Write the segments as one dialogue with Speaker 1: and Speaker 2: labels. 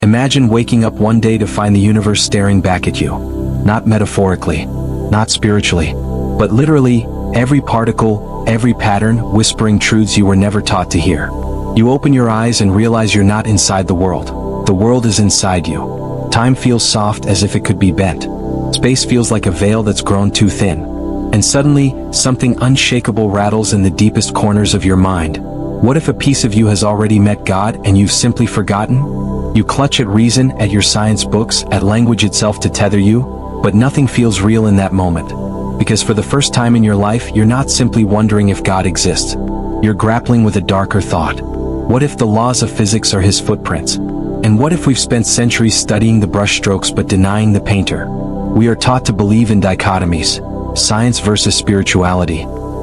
Speaker 1: Imagine waking up one day to find the universe staring back at you. Not metaphorically, not spiritually, but literally, every particle, every pattern, whispering truths you were never taught to hear. You open your eyes and realize you're not inside the world. The world is inside you. Time feels soft as if it could be bent. Space feels like a veil that's grown too thin. And suddenly, something unshakable rattles in the deepest corners of your mind. What if a piece of you has already met God and you've simply forgotten? You clutch at reason, at your science books, at language itself to tether you, but nothing feels real in that moment. Because for the first time in your life, you're not simply wondering if God exists. You're grappling with a darker thought. What if the laws of physics are his footprints? And what if we've spent centuries studying the brushstrokes but denying the painter? We are taught to believe in dichotomies: science versus spirituality,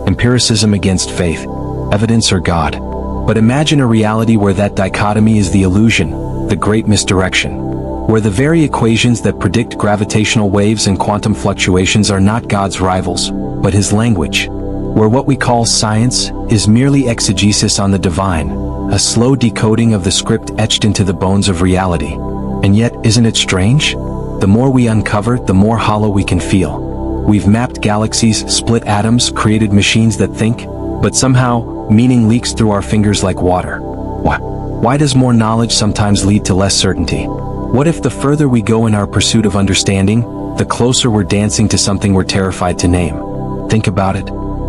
Speaker 1: empiricism against faith, evidence or God. But imagine a reality where that dichotomy is the illusion, the great misdirection, where the very equations that predict gravitational waves and quantum fluctuations are not God's rivals, but his language, where what we call science is merely exegesis on the divine, a slow decoding of the script etched into the bones of reality. And yet, isn't it strange? The more we uncover, the more hollow we can feel. We've mapped galaxies, split atoms, created machines that think, but somehow, meaning leaks through our fingers like water. Why does more knowledge sometimes lead to less certainty? What if the further we go in our pursuit of understanding, the closer we're dancing to something we're terrified to name? Think about it.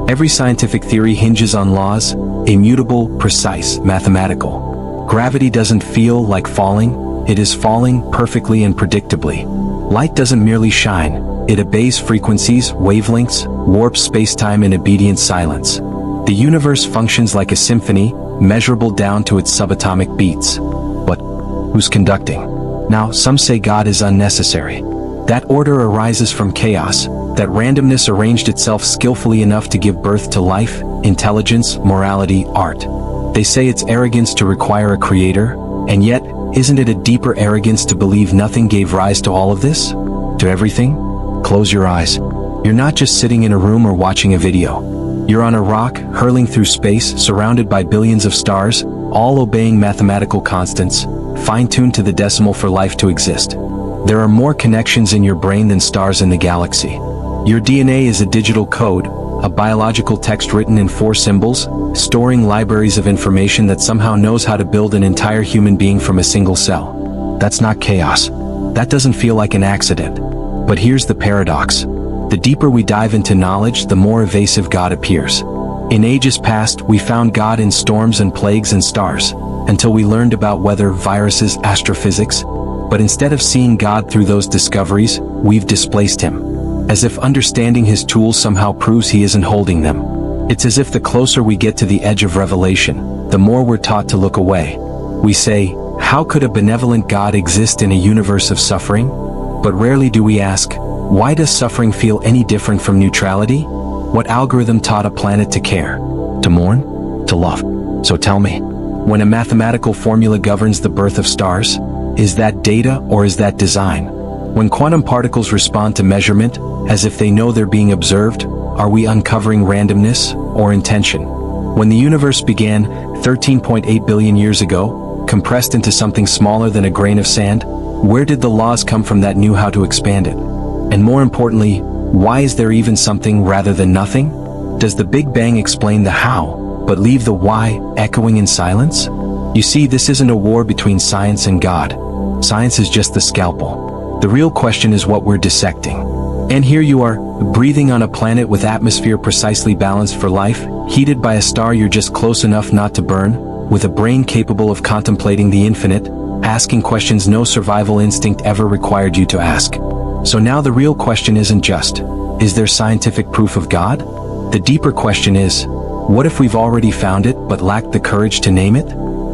Speaker 1: Every scientific theory hinges on laws, immutable, precise, mathematical. Gravity doesn't feel like falling, it is falling perfectly and predictably. Light doesn't merely shine, it obeys frequencies, wavelengths, warps space-time in obedient silence. The universe functions like a symphony, measurable down to its subatomic beats. But who's conducting? Now, some say God is unnecessary. That order arises from chaos, that randomness arranged itself skillfully enough to give birth to life, intelligence, morality, art. They say it's arrogance to require a creator, and yet, isn't it a deeper arrogance to believe nothing gave rise to all of this? To everything? Close your eyes. You're not just sitting in a room or watching a video. You're on a rock, hurling through space, surrounded by billions of stars, all obeying mathematical constants, fine-tuned to the decimal for life to exist. There are more connections in your brain than stars in the galaxy. Your DNA is a digital code, a biological text written in 4 symbols, storing libraries of information that somehow knows how to build an entire human being from a single cell. That's not chaos. That doesn't feel like an accident. But here's the paradox. The deeper we dive into knowledge, the more evasive God appears. In ages past, we found God in storms and plagues and stars, until we learned about weather, viruses, astrophysics. But instead of seeing God through those discoveries, we've displaced him. As if understanding his tools somehow proves he isn't holding them. It's as if the closer we get to the edge of revelation, the more we're taught to look away. We say, how could a benevolent God exist in a universe of suffering? But rarely do we ask, why does suffering feel any different from neutrality? What algorithm taught a planet to care? To mourn? To love? So tell me, when a mathematical formula governs the birth of stars, is that data or is that design? When quantum particles respond to measurement, as if they know they're being observed, are we uncovering randomness or intention? When the universe began 13.8 billion years ago, compressed into something smaller than a grain of sand, where did the laws come from that knew how to expand it? And more importantly, why is there even something rather than nothing? Does the Big Bang explain the how, but leave the why echoing in silence? You see, this isn't a war between science and God. Science is just the scalpel. The real question is what we're dissecting. And here you are, breathing on a planet with atmosphere precisely balanced for life, heated by a star you're just close enough not to burn, with a brain capable of contemplating the infinite, asking questions no survival instinct ever required you to ask. So now the real question isn't just, is there scientific proof of God? The deeper question is, what if we've already found it but lacked the courage to name it?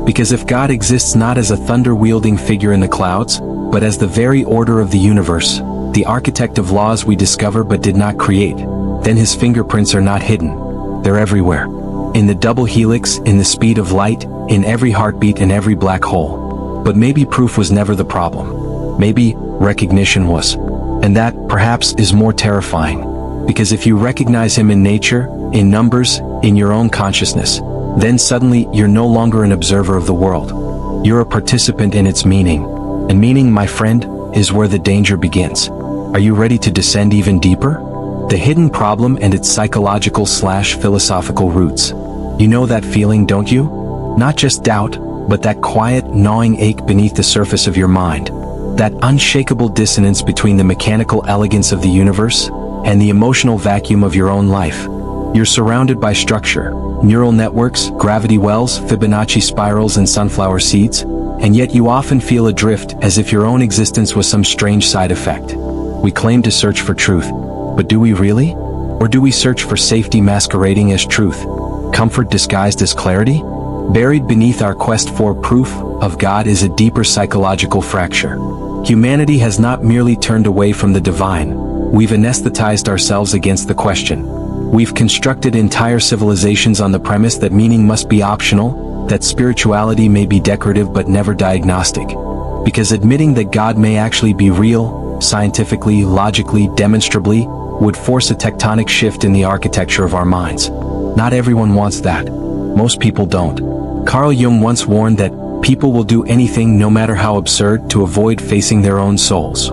Speaker 1: Because if God exists not as a thunder-wielding figure in the clouds, but as the very order of the universe, the architect of laws we discover but did not create, then his fingerprints are not hidden. They're everywhere. In the double helix, in the speed of light, in every heartbeat, in every black hole. But maybe proof was never the problem. Maybe recognition was. And that, perhaps, is more terrifying. Because if you recognize him in nature, in numbers, in your own consciousness, then suddenly you're no longer an observer of the world. You're a participant in its meaning. And meaning, my friend, is where the danger begins. Are you ready to descend even deeper? The hidden problem and its psychological/philosophical roots. You know that feeling, don't you? Not just doubt, but that quiet, gnawing ache beneath the surface of your mind. That unshakable dissonance between the mechanical elegance of the universe and the emotional vacuum of your own life. You're surrounded by structure, neural networks, gravity wells, Fibonacci spirals, and sunflower seeds, and yet you often feel adrift as if your own existence was some strange side effect. We claim to search for truth, but do we really? Or do we search for safety masquerading as truth? Comfort disguised as clarity? Buried beneath our quest for proof of God is a deeper psychological fracture. Humanity has not merely turned away from the divine, we've anesthetized ourselves against the question. We've constructed entire civilizations on the premise that meaning must be optional, that spirituality may be decorative but never diagnostic. Because admitting that God may actually be real, scientifically, logically, demonstrably, would force a tectonic shift in the architecture of our minds. Not everyone wants that. Most people don't. Carl Jung once warned that people will do anything, no matter how absurd, to avoid facing their own souls.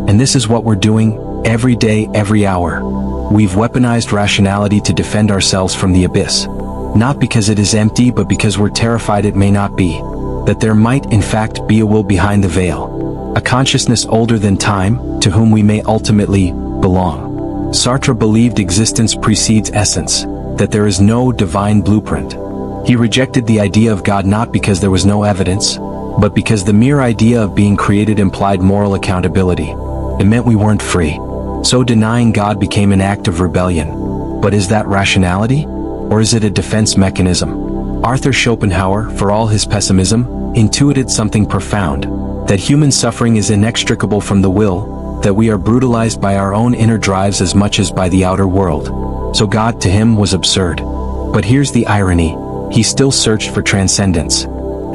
Speaker 1: And this is what we're doing, every day, every hour. We've weaponized rationality to defend ourselves from the abyss. Not because it is empty, but because we're terrified it may not be. That there might, in fact, be a will behind the veil. A consciousness older than time, to whom we may ultimately belong. Sartre believed existence precedes essence, that there is no divine blueprint. He rejected the idea of God not because there was no evidence, but because the mere idea of being created implied moral accountability. It meant we weren't free. So denying God became an act of rebellion. But is that rationality? Or is it a defense mechanism? Arthur Schopenhauer, for all his pessimism, intuited something profound. That human suffering is inextricable from the will, that we are brutalized by our own inner drives as much as by the outer world. So God to him was absurd. But here's the irony. He still searched for transcendence.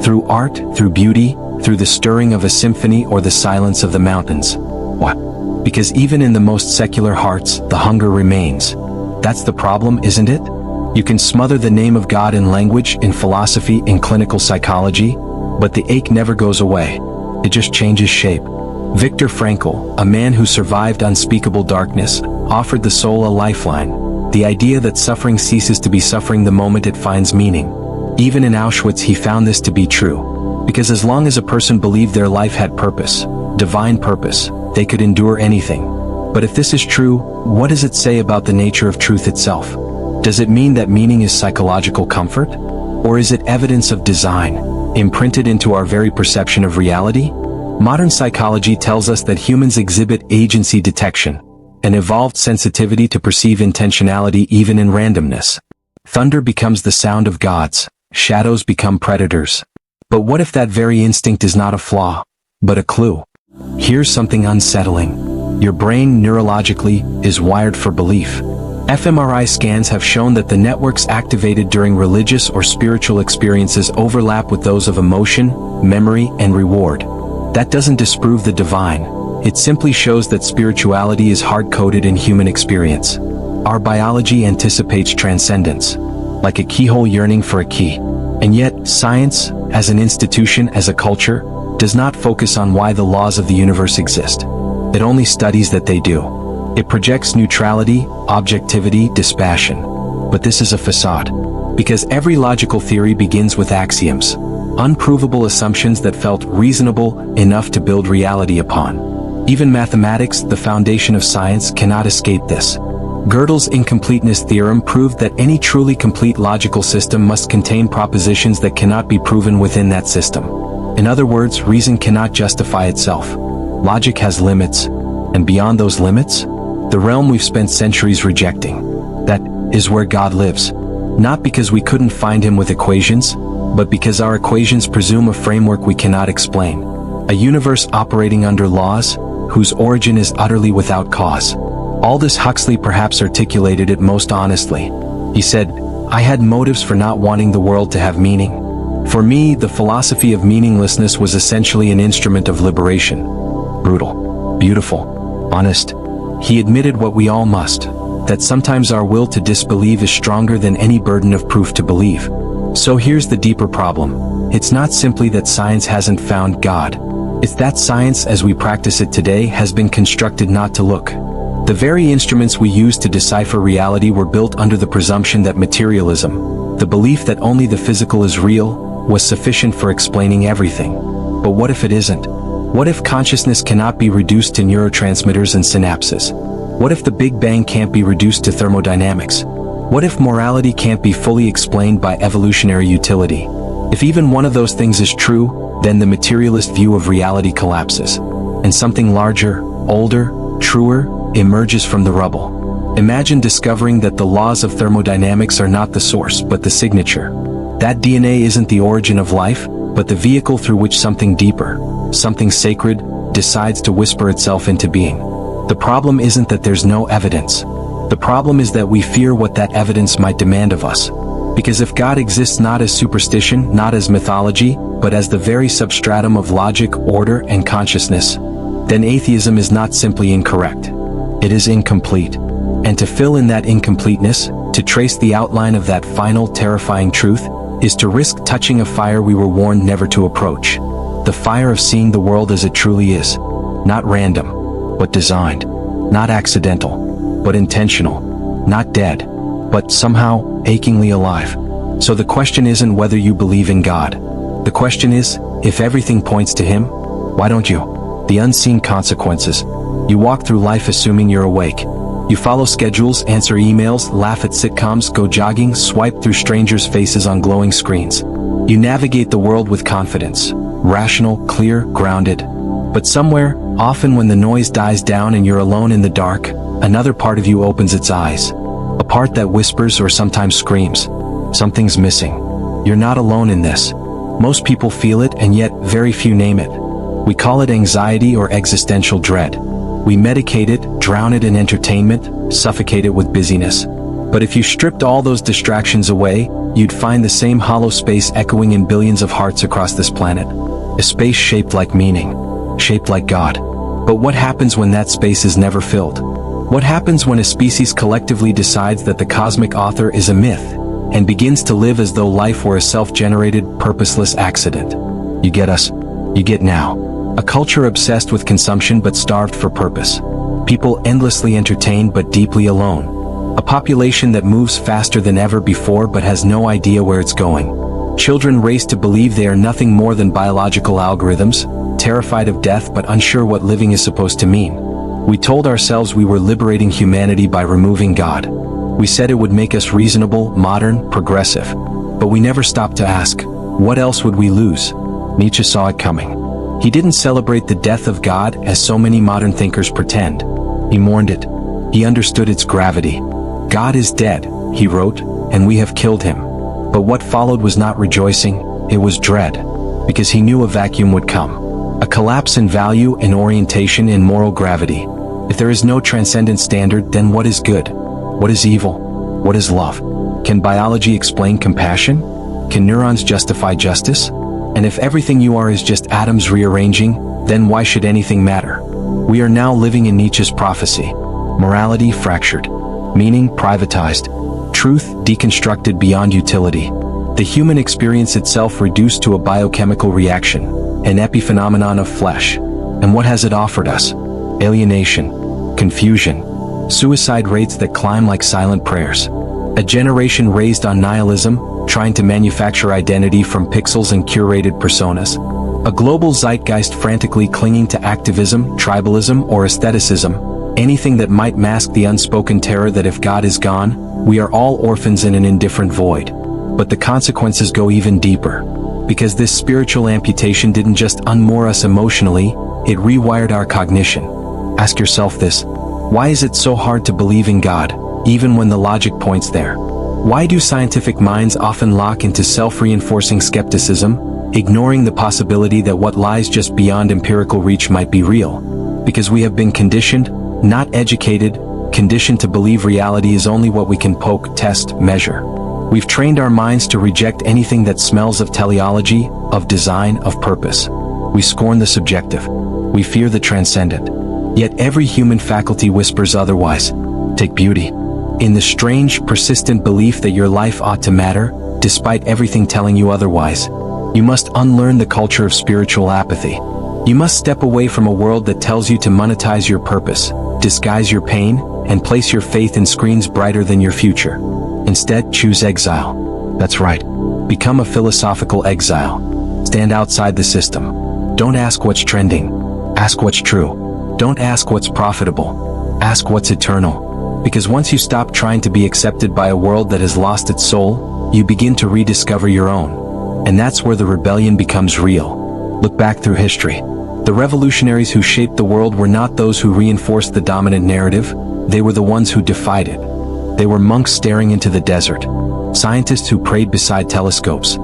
Speaker 1: Through art, through beauty, through the stirring of a symphony or the silence of the mountains. What? Because even in the most secular hearts, the hunger remains. That's the problem, isn't it? You can smother the name of God in language, in philosophy, in clinical psychology, but the ache never goes away. It just changes shape. Viktor Frankl, a man who survived unspeakable darkness, offered the soul a lifeline. The idea that suffering ceases to be suffering the moment it finds meaning. Even in Auschwitz he found this to be true. Because as long as a person believed their life had purpose, divine purpose, they could endure anything. But if this is true, what does it say about the nature of truth itself? Does it mean that meaning is psychological comfort? Or is it evidence of design, imprinted into our very perception of reality? Modern psychology tells us that humans exhibit agency detection, an evolved sensitivity to perceive intentionality even in randomness. Thunder becomes the sound of gods, shadows become predators. But what if that very instinct is not a flaw, but a clue? Here's something unsettling. Your brain neurologically is wired for belief. fMRI scans have shown that the networks activated during religious or spiritual experiences overlap with those of emotion, memory, and reward. That doesn't disprove the divine. It simply shows that spirituality is hard-coded in human experience. Our biology anticipates transcendence, like a keyhole yearning for a key. And yet, science, as an institution, as a culture, does not focus on why the laws of the universe exist. It only studies that they do. It projects neutrality, objectivity, dispassion. But this is a facade. Because every logical theory begins with axioms, unprovable assumptions that felt reasonable enough to build reality upon. Even mathematics, the foundation of science, cannot escape this. Gödel's incompleteness theorem proved that any truly complete logical system must contain propositions that cannot be proven within that system. In other words, reason cannot justify itself. Logic has limits, and beyond those limits, the realm we've spent centuries rejecting. That is where God lives. Not because we couldn't find him with equations, but because our equations presume a framework we cannot explain. A universe operating under laws, whose origin is utterly without cause. Aldous Huxley perhaps articulated it most honestly. He said, "I had motives for not wanting the world to have meaning. For me, the philosophy of meaninglessness was essentially an instrument of liberation." Brutal, beautiful, honest. He admitted what we all must, that sometimes our will to disbelieve is stronger than any burden of proof to believe. So here's the deeper problem. It's not simply that science hasn't found God. It's that science as we practice it today has been constructed not to look. The very instruments we use to decipher reality were built under the presumption that materialism, the belief that only the physical is real, was sufficient for explaining everything. But what if it isn't? What if consciousness cannot be reduced to neurotransmitters and synapses? What if the Big Bang can't be reduced to thermodynamics? What if morality can't be fully explained by evolutionary utility? If even one of those things is true, then the materialist view of reality collapses, and something larger, older, truer, emerges from the rubble. Imagine discovering that the laws of thermodynamics are not the source but the signature. That DNA isn't the origin of life, but the vehicle through which something deeper, something sacred, decides to whisper itself into being. The problem isn't that there's no evidence. The problem is that we fear what that evidence might demand of us. Because if God exists not as superstition, not as mythology, but as the very substratum of logic, order, and consciousness, then atheism is not simply incorrect. It is incomplete. And to fill in that incompleteness, to trace the outline of that final terrifying truth, is to risk touching a fire we were warned never to approach. The fire of seeing the world as it truly is. Not random, but designed. Not accidental, but intentional. Not dead, but somehow achingly alive. So the question isn't whether you believe in God. The question is, if everything points to Him, why don't you? The unseen consequences. You walk through life assuming you're awake. You follow schedules, answer emails, laugh at sitcoms, go jogging, swipe through strangers' faces on glowing screens. You navigate the world with confidence, rational, clear, grounded. But somewhere, often when the noise dies down and you're alone in the dark, another part of you opens its eyes. A part that whispers or sometimes screams. Something's missing. You're not alone in this. Most people feel it and yet very few name it. We call it anxiety or existential dread. We medicate it, drown it in entertainment, suffocate it with busyness. But if you stripped all those distractions away, you'd find the same hollow space echoing in billions of hearts across this planet. A space shaped like meaning, shaped like God. But what happens when that space is never filled? What happens when a species collectively decides that the cosmic author is a myth, and begins to live as though life were a self-generated, purposeless accident? You get us? You get now. A culture obsessed with consumption but starved for purpose. People endlessly entertained but deeply alone. A population that moves faster than ever before but has no idea where it's going. Children raised to believe they are nothing more than biological algorithms, terrified of death but unsure what living is supposed to mean. We told ourselves we were liberating humanity by removing God. We said it would make us reasonable, modern, progressive. But we never stopped to ask, what else would we lose? Nietzsche saw it coming. He didn't celebrate the death of God as so many modern thinkers pretend. He mourned it. He understood its gravity. God is dead, he wrote, and we have killed him. But what followed was not rejoicing, it was dread. Because he knew a vacuum would come. A collapse in value and orientation in moral gravity. If there is no transcendent standard, then what is good? What is evil? What is love? Can biology explain compassion? Can neurons justify justice? And if everything you are is just atoms rearranging, then why should anything matter? We are now living in Nietzsche's prophecy. Morality fractured. Meaning privatized. Truth deconstructed beyond utility. The human experience itself reduced to a biochemical reaction, an epiphenomenon of flesh. And what has it offered us? Alienation. Confusion. Suicide rates that climb like silent prayers. A generation raised on nihilism, trying to manufacture identity from pixels and curated personas. A global zeitgeist frantically clinging to activism, tribalism, or aestheticism, anything that might mask the unspoken terror that if God is gone, we are all orphans in an indifferent void. But the consequences go even deeper. Because this spiritual amputation didn't just unmoor us emotionally, it rewired our cognition. Ask yourself this: why is it so hard to believe in God, even when the logic points there? Why do scientific minds often lock into self-reinforcing skepticism, ignoring the possibility that what lies just beyond empirical reach might be real? Because we have been conditioned, not educated, conditioned to believe reality is only what we can poke, test, measure. We've trained our minds to reject anything that smells of teleology, of design, of purpose. We scorn the subjective. We fear the transcendent. Yet every human faculty whispers otherwise. Take beauty. In the strange, persistent belief that your life ought to matter, despite everything telling you otherwise, you must unlearn the culture of spiritual apathy. You must step away from a world that tells you to monetize your purpose, disguise your pain, and place your faith in screens brighter than your future. Instead, choose exile. That's right. Become a philosophical exile. Stand outside the system. Don't ask what's trending. Ask what's true. Don't ask what's profitable. Ask what's eternal. Because once you stop trying to be accepted by a world that has lost its soul, you begin to rediscover your own. And that's where the rebellion becomes real. Look back through history. The revolutionaries who shaped the world were not those who reinforced the dominant narrative, they were the ones who defied it. They were monks staring into the desert, scientists who prayed beside telescopes,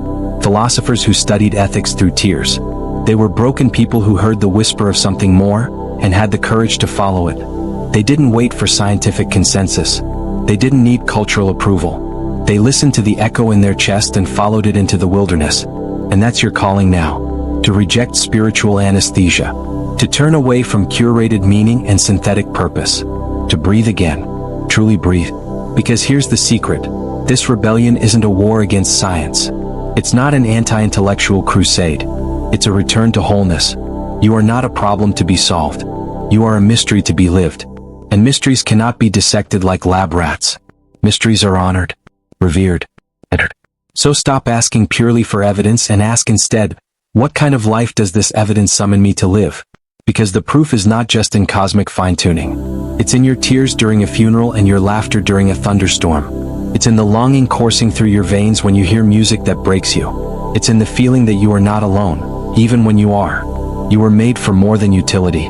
Speaker 1: philosophers who studied ethics through tears. They were broken people who heard the whisper of something more and had the courage to follow it. They didn't wait for scientific consensus. They didn't need cultural approval. They listened to the echo in their chest and followed it into the wilderness. And that's your calling now. To reject spiritual anesthesia. To turn away from curated meaning and synthetic purpose. To breathe again. Truly breathe. Because here's the secret. This rebellion isn't a war against science. It's not an anti-intellectual crusade. It's a return to wholeness. You are not a problem to be solved. You are a mystery to be lived. And mysteries cannot be dissected like lab rats. Mysteries are honored, revered, entered. So stop asking purely for evidence and ask instead, what kind of life does this evidence summon me to live? Because the proof is not just in cosmic fine-tuning. It's in your tears during a funeral and your laughter during a thunderstorm. It's in the longing coursing through your veins when you hear music that breaks you. It's in the feeling that you are not alone, even when you are. You were made for more than utility.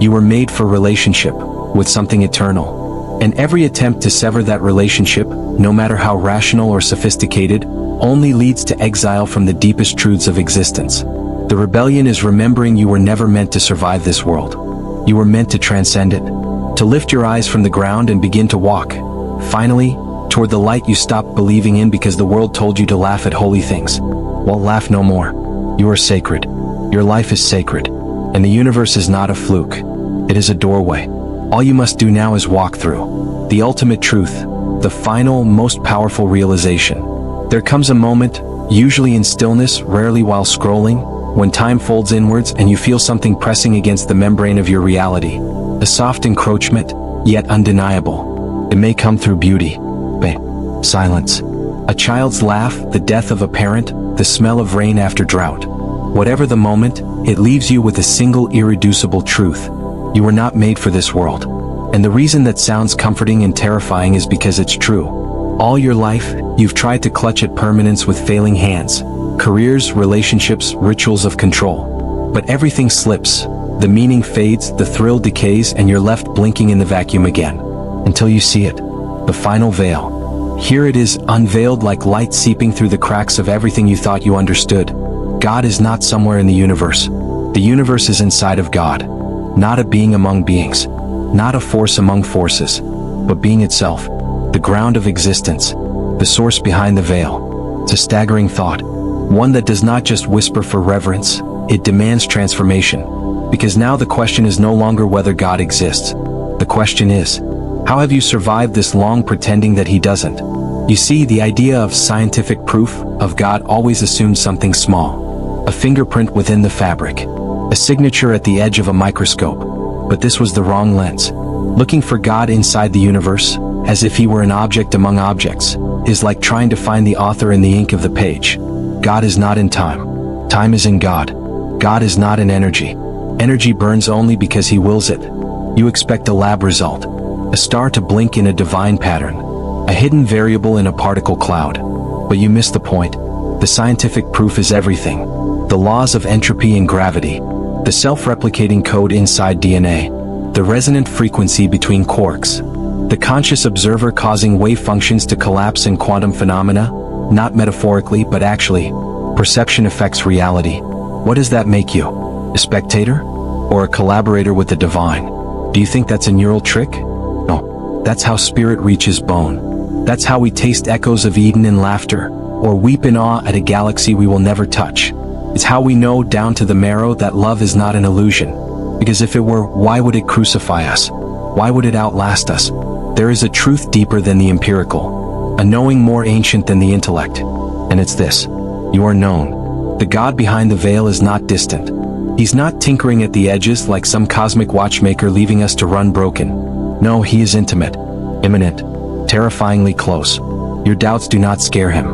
Speaker 1: You were made for relationship with something eternal. And every attempt to sever that relationship, no matter how rational or sophisticated, only leads to exile from the deepest truths of existence. The rebellion is remembering you were never meant to survive this world. You were meant to transcend it. To lift your eyes from the ground and begin to walk. Finally, toward the light you stopped believing in because the world told you to laugh at holy things. Well, laugh no more. You are sacred. Your life is sacred. And the universe is not a fluke. It is a doorway. All you must do now is walk through. The ultimate truth. The final, most powerful realization. There comes a moment, usually in stillness, rarely while scrolling, when time folds inwards and you feel something pressing against the membrane of your reality. A soft encroachment, yet undeniable. It may come through beauty, silence, a child's laugh, the death of a parent, the smell of rain after drought. Whatever the moment, it leaves you with a single irreducible truth. You were not made for this world. And the reason that sounds comforting and terrifying is because it's true. All your life, you've tried to clutch at permanence with failing hands. Careers, relationships, rituals of control. But everything slips. The meaning fades, the thrill decays, and you're left blinking in the vacuum again. Until you see it. The final veil. Here it is, unveiled like light seeping through the cracks of everything you thought you understood. God is not somewhere in the universe. The universe is inside of God. Not a being among beings. Not a force among forces. But being itself. The ground of existence. The source behind the veil. It's a staggering thought. One that does not just whisper for reverence. It demands transformation. Because now the question is no longer whether God exists. The question is, how have you survived this long pretending that he doesn't? You see, the idea of scientific proof of God always assumes something small. A fingerprint within the fabric. A signature at the edge of a microscope. But this was the wrong lens. Looking for God inside the universe, as if he were an object among objects, is like trying to find the author in the ink of the page. God is not in time. Time is in God. God is not in energy. Energy burns only because he wills it. You expect a lab result. A star to blink in a divine pattern. A hidden variable in a particle cloud. But you miss the point. The scientific proof is everything. The laws of entropy and gravity. The self-replicating code inside DNA. The resonant frequency between quarks. The conscious observer causing wave functions to collapse in quantum phenomena. Not metaphorically, but actually. Perception affects reality. What does that make you? A spectator? Or a collaborator with the divine? Do you think that's a neural trick? No. That's how spirit reaches bone. That's how we taste echoes of Eden in laughter, or weep in awe at a galaxy we will never touch. It's how we know down to the marrow that love is not an illusion. Because if it were, why would it crucify us? Why would it outlast us? There is a truth deeper than the empirical. A knowing more ancient than the intellect. And it's this. You are known. The God behind the veil is not distant. He's not tinkering at the edges like some cosmic watchmaker leaving us to run broken. No, he is intimate, imminent, terrifyingly close. Your doubts do not scare him.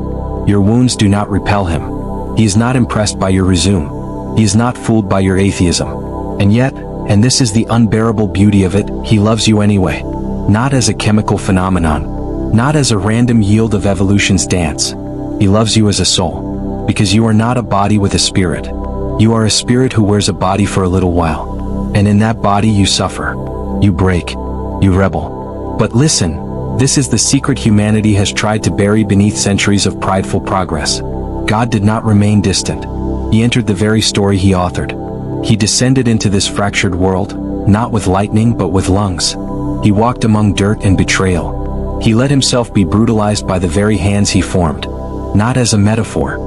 Speaker 1: Your wounds do not repel him. He is not impressed by your resume. He is not fooled by your atheism. And yet, and this is the unbearable beauty of it, he loves you anyway. Not as a chemical phenomenon. Not as a random yield of evolution's dance. He loves you as a soul. Because you are not a body with a spirit. You are a spirit who wears a body for a little while. And in that body you suffer. You break. You rebel. But listen, this is the secret humanity has tried to bury beneath centuries of prideful progress. God did not remain distant. He entered the very story he authored. He descended into this fractured world, not with lightning but with lungs. He walked among dirt and betrayal. He let himself be brutalized by the very hands he formed. Not as a metaphor,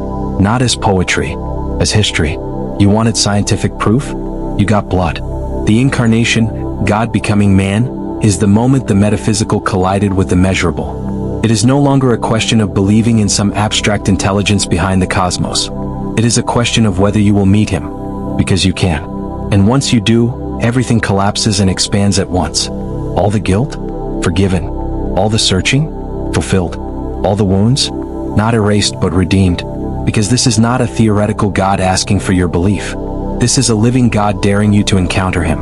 Speaker 1: not as poetry, as history. You wanted scientific proof? You got blood. The incarnation, God becoming man, is the moment the metaphysical collided with the measurable. It is no longer a question of believing in some abstract intelligence behind the cosmos. It is a question of whether you will meet him. Because you can. And once you do, everything collapses and expands at once. All the guilt? Forgiven. All the searching? Fulfilled. All the wounds? Not erased but redeemed. Because this is not a theoretical God asking for your belief. This is a living God daring you to encounter him.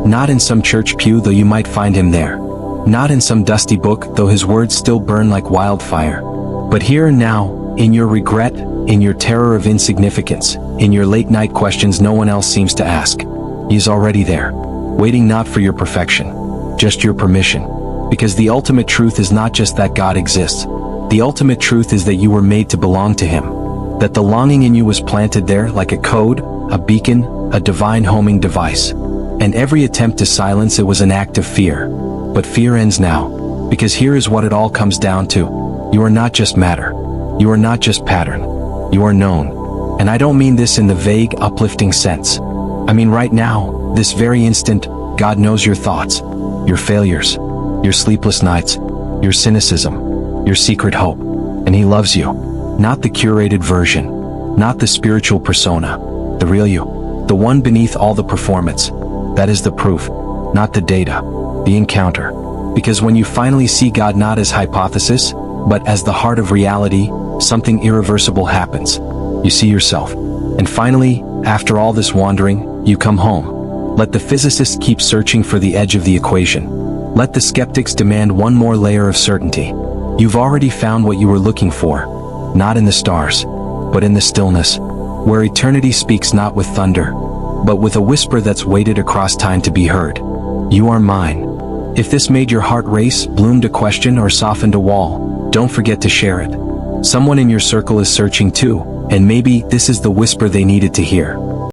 Speaker 1: Not in some church pew, though you might find him there. Not in some dusty book, though his words still burn like wildfire. But here and now, in your regret, in your terror of insignificance, in your late-night questions no one else seems to ask. He is already there, waiting not for your perfection, just your permission. Because the ultimate truth is not just that God exists. The ultimate truth is that you were made to belong to him. That the longing in you was planted there like a code, a beacon, a divine homing device. And every attempt to silence it was an act of fear. But fear ends now. Because here is what it all comes down to. You are not just matter. You are not just pattern. You are known. And I don't mean this in the vague, uplifting sense. I mean right now, this very instant, God knows your thoughts, your failures, your sleepless nights, your cynicism, your secret hope. And he loves you. Not the curated version. Not the spiritual persona. The real you. The one beneath all the performance. That is the proof. Not the data. The encounter. Because when you finally see God not as hypothesis, but as the heart of reality, something irreversible happens. You see yourself. And finally, after all this wandering, you come home. Let the physicists keep searching for the edge of the equation. Let the skeptics demand one more layer of certainty. You've already found what you were looking for. Not in the stars, but in the stillness, where eternity speaks not with thunder, but with a whisper that's waited across time to be heard. You are mine. If this made your heart race, bloomed a question, or softened a wall, don't forget to share it. Someone in your circle is searching too, and maybe this is the whisper they needed to hear.